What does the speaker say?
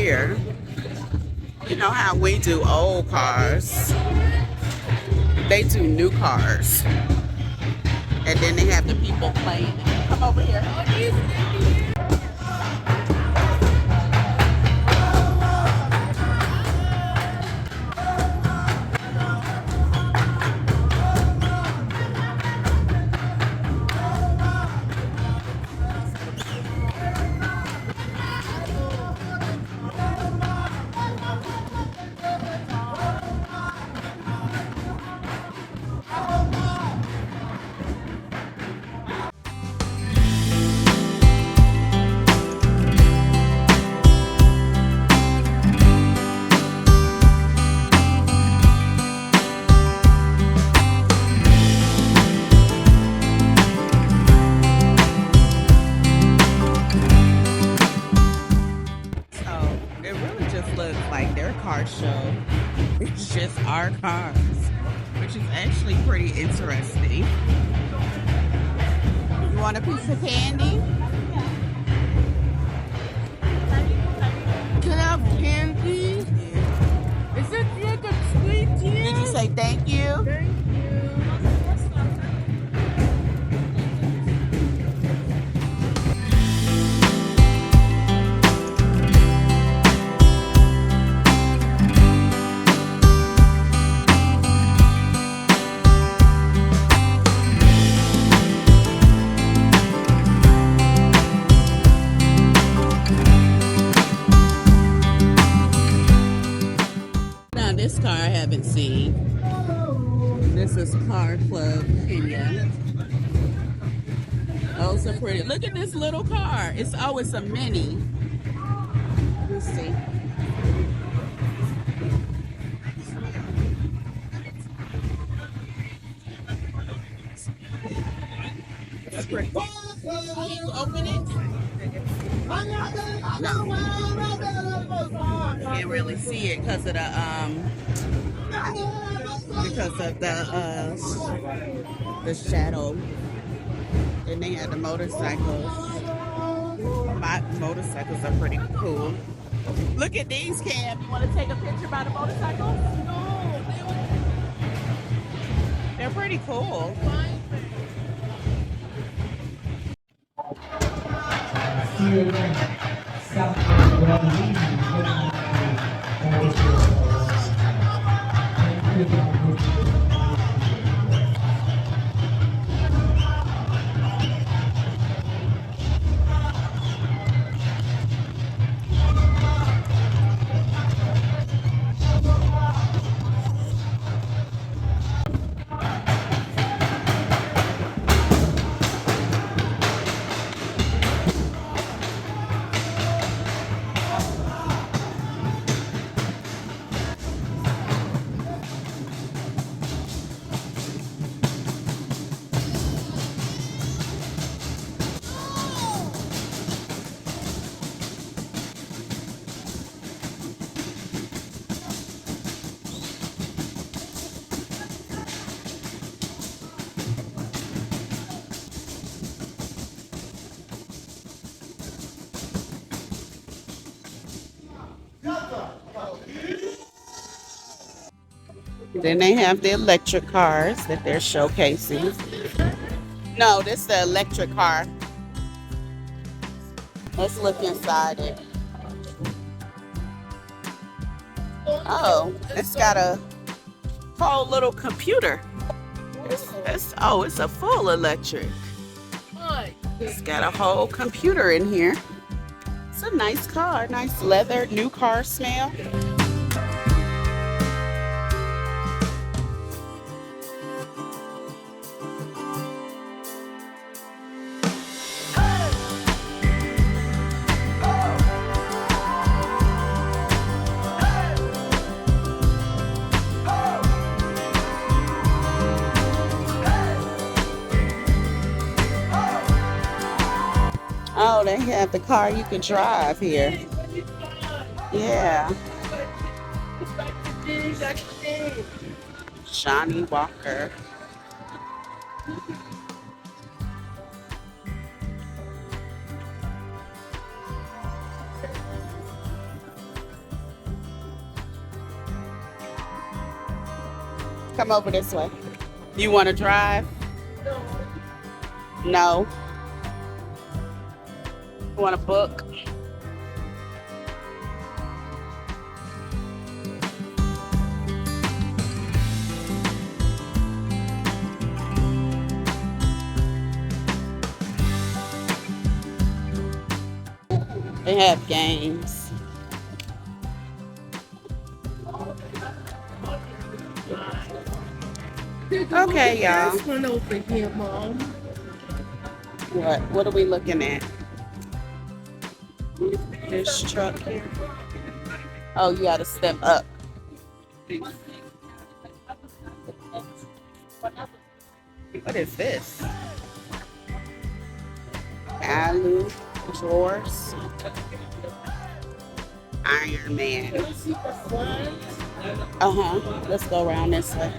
here, you know how we do old cars, they do new cars. And then they have the people playing. Come over here. So it really just looks like their car show. It's just our cars, which is actually pretty interesting. You want a piece of candy? Can I have candy? Is it like a sweet tea? Did you say thank you? Thank you. Now this car I haven't seen. This is Car Club Kenya. Oh, so pretty. Look at this little car. It's always a mini. Let's see. That's pretty. Can you open it? No. Can't really see it because of the shadow. Then they had the motorcycles. My motorcycles are pretty cool. Look at these, Cam. You want to take a picture by the motorcycles? No. They're pretty cool. Then they have the electric cars that they're showcasing. No, this is the electric car. Let's look inside it. Oh, it's got a whole little computer. It's a full electric. It's got a whole computer in here. It's a nice car, nice leather, new car smell. Oh, they have the car you can drive here. Yeah. Johnny Walker. Come over this way. You want to drive? No. You want to book? They have games. Okay, y'all. There's one over here, Mom. What? What are we looking at? This truck here. Oh, you gotta step up. What is this? Alu drawers. Iron Man. Uh-huh. Let's go around this way.